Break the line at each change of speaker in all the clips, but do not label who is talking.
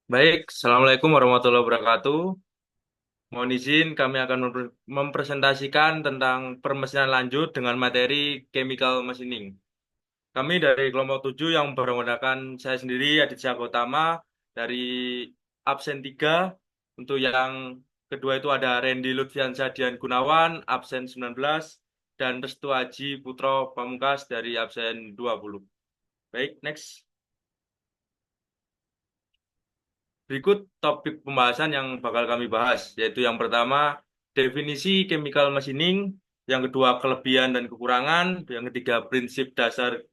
Baik, Assalamualaikum warahmatullahi wabarakatuh. Mohon izin, kami akan mempresentasikan tentang permesinan lanjut dengan materi chemical machining. Kami dari kelompok 7 yang bermenggunakan saya sendiri, Aditya Gautama, dari absen 3. Untuk yang kedua itu ada Randy Lutfiansyah Dian Gunawan, absen 19, dan Restu Aji Putro Pamungkas dari absen 20. Baik, next. Berikut topik pembahasan yang bakal kami bahas, yaitu yang pertama, definisi chemical machining, yang kedua, kelebihan dan kekurangan, yang ketiga, prinsip dasar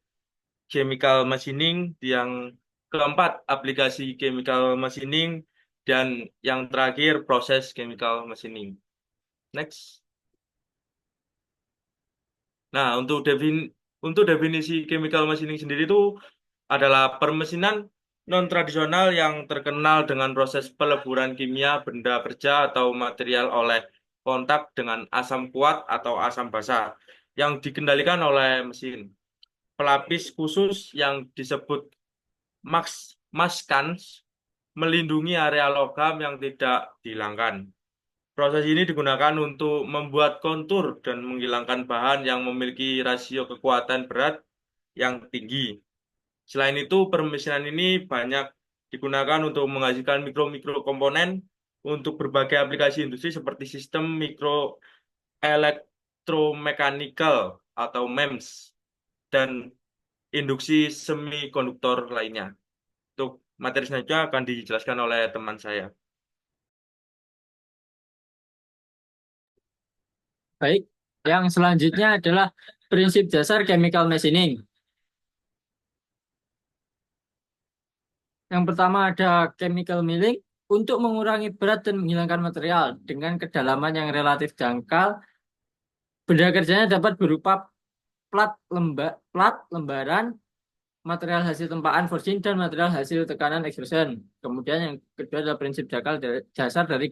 chemical machining, yang keempat, aplikasi chemical machining, dan yang terakhir, proses chemical machining. Next. Nah, untuk definisi chemical machining sendiri itu adalah permesinan non-tradisional yang terkenal dengan proses peleburan kimia benda kerja atau material oleh kontak dengan asam kuat atau asam basa yang dikendalikan oleh mesin. Pelapis khusus yang disebut maskans melindungi area logam yang tidak dihilangkan. Proses ini digunakan untuk membuat kontur dan menghilangkan bahan yang memiliki rasio kekuatan berat yang tinggi. Selain itu, permesinan ini banyak digunakan untuk menghasilkan mikro-mikro komponen untuk berbagai aplikasi industri seperti sistem mikro elektromekanikal atau MEMS dan induksi semikonduktor lainnya. Untuk materi selanjutnya akan dijelaskan oleh teman saya.
Baik, yang selanjutnya adalah prinsip dasar chemical machining. Yang pertama ada chemical milling untuk mengurangi berat dan menghilangkan material dengan kedalaman yang relatif dangkal. Benda kerjanya dapat berupa plat lembaran, material hasil tempaan forging dan material hasil tekanan extrusion. Kemudian yang kedua adalah prinsip dasar dari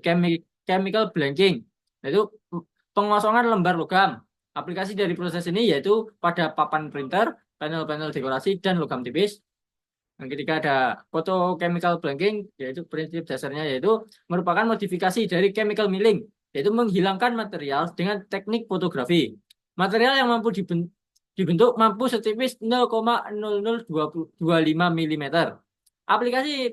chemical blanking, yaitu pengosongan lembar logam. Aplikasi dari proses ini yaitu pada papan printer, panel-panel dekorasi, dan logam tipis. Yang ketiga ada photochemical blanking, yaitu prinsip dasarnya yaitu merupakan modifikasi dari chemical milling, yaitu menghilangkan material dengan teknik fotografi. Material yang dibentuk mampu setipis 0,0025 mm. Aplikasinya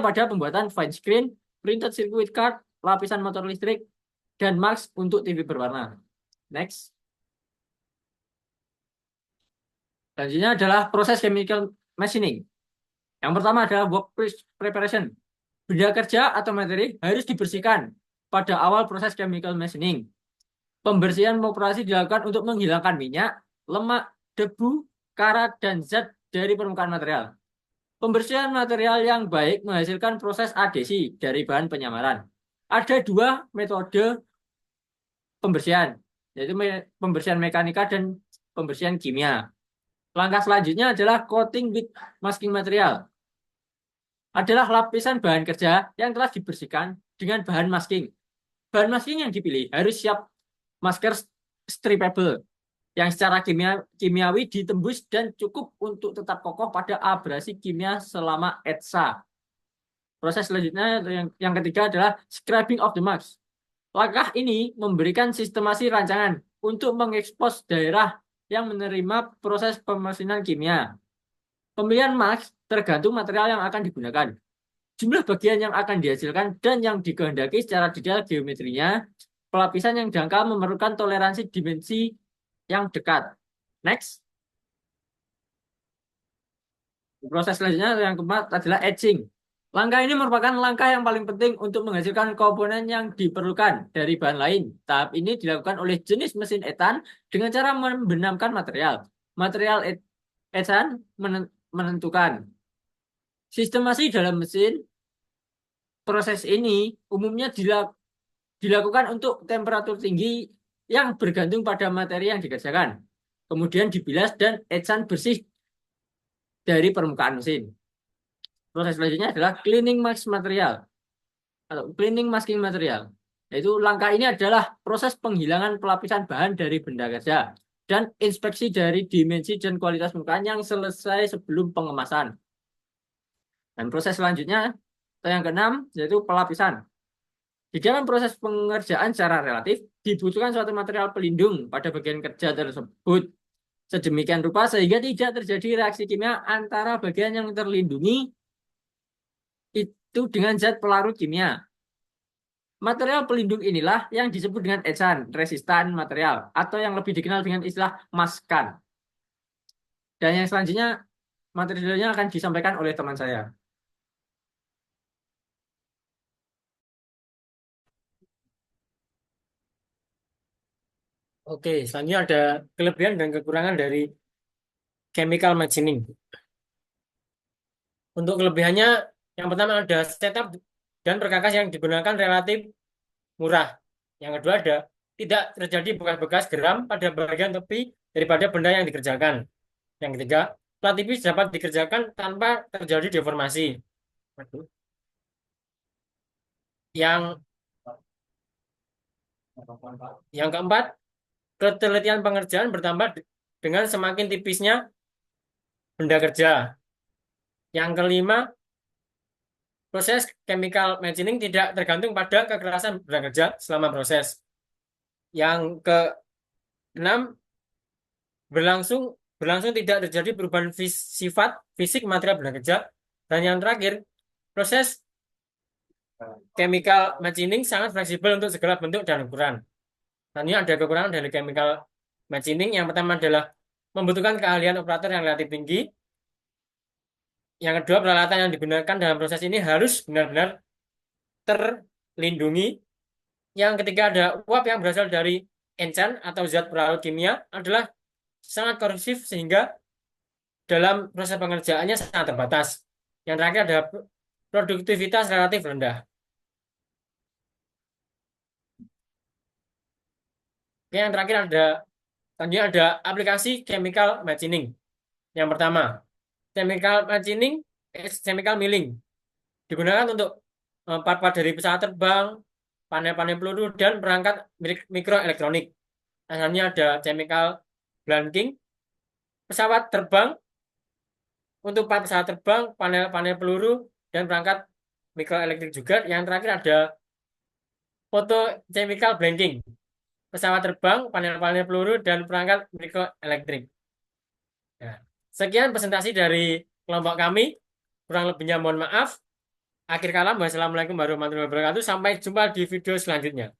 pada pembuatan fine screen, printed circuit card, lapisan motor listrik, dan mask untuk TV berwarna. Next. Selanjutnya adalah proses chemical machining. Yang pertama adalah workpiece preparation. Benda kerja atau materi harus dibersihkan pada awal proses chemical machining. Pembersihan operasi dilakukan untuk menghilangkan minyak, lemak, debu, karat, dan zat dari permukaan material. Pembersihan material yang baik menghasilkan proses adhesi dari bahan penyamaran. Ada dua metode pembersihan, yaitu pembersihan mekanika dan pembersihan kimia. Langkah selanjutnya adalah coating with masking material. Adalah lapisan bahan kerja yang telah dibersihkan dengan bahan masking. Bahan masking yang dipilih harus siap masker strippable yang secara kimiawi ditembus dan cukup untuk tetap kokoh pada abrasi kimia selama etsa. Proses selanjutnya yang ketiga adalah scraping of the marks. Langkah ini memberikan sistemasi rancangan untuk mengekspos daerah yang menerima proses pemesinan kimia. Pemilihan marks tergantung material yang akan digunakan, jumlah bagian yang akan dihasilkan, dan yang dikehendaki secara detail geometrinya. Pelapisan yang dangkal memerlukan toleransi dimensi yang dekat. Next. Proses selanjutnya yang keempat adalah etching. Langkah ini merupakan langkah yang paling penting untuk menghasilkan komponen yang diperlukan dari bahan lain. Tahap ini dilakukan oleh jenis mesin etan dengan cara membenamkan material. Material etan menentukan sistemasi dalam mesin. Proses ini umumnya dilakukan untuk temperatur tinggi yang bergantung pada materi yang dikerjakan. Kemudian dibilas dan etsan bersih dari permukaan mesin. Proses selanjutnya adalah cleaning mask material atau cleaning masking material. Yaitu langkah ini adalah proses penghilangan pelapisan bahan dari benda kerja dan inspeksi dari dimensi dan kualitas permukaan yang selesai sebelum pengemasan. Dan proses selanjutnya, atau yang keenam, yaitu pelapisan. Di dalam proses pengerjaan secara relatif, dibutuhkan suatu material pelindung pada bagian kerja tersebut. Sedemikian rupa sehingga tidak terjadi reaksi kimia antara bagian yang terlindungi itu dengan zat pelarut kimia. Material pelindung inilah yang disebut dengan etsan, resistan material, atau yang lebih dikenal dengan istilah maskan. Dan yang selanjutnya, materialnya akan disampaikan oleh teman saya.
Oke, selanjutnya ada kelebihan dan kekurangan dari chemical machining. Untuk kelebihannya, yang pertama ada setup dan perkakas yang digunakan relatif murah. Yang kedua ada tidak terjadi bekas-bekas geram pada bagian tepi daripada benda yang dikerjakan. Yang ketiga, plat tipis dapat dikerjakan tanpa terjadi deformasi. Yang yang keempat, ketelitian pengerjaan bertambah dengan semakin tipisnya benda kerja. Yang kelima, proses chemical machining tidak tergantung pada kekerasan benda kerja selama proses. Yang keenam, berlangsung berlangsung tidak terjadi perubahan sifat fisik material benda kerja. Dan yang terakhir, proses chemical machining sangat fleksibel untuk segala bentuk dan ukuran. Nah, ini ada kekurangan dari chemical machining. Yang pertama adalah membutuhkan keahlian operator yang relatif tinggi. Yang kedua, peralatan yang digunakan dalam proses ini harus benar-benar terlindungi. Yang ketiga, ada uap yang berasal dari encan atau zat pelarut kimia adalah sangat korosif sehingga dalam proses pengerjaannya sangat terbatas. Yang terakhir ada produktivitas relatif rendah. Oke, yang terakhir ada aplikasi chemical machining. Yang pertama, chemical machining, chemical milling digunakan untuk part-part dari pesawat terbang, panel-panel peluru dan perangkat mikroelektronik. Asalnya ada chemical blanking, pesawat terbang untuk part pesawat terbang, panel-panel peluru dan perangkat mikroelektrik juga. Yang terakhir ada photochemical blanking, pesawat terbang, panel-panel peluru dan perangkat mikroelektrik. Nah, sekian presentasi dari kelompok kami. Kurang lebihnya mohon maaf. Akhir kalam, wassalamualaikum warahmatullahi wabarakatuh. Sampai jumpa di video selanjutnya.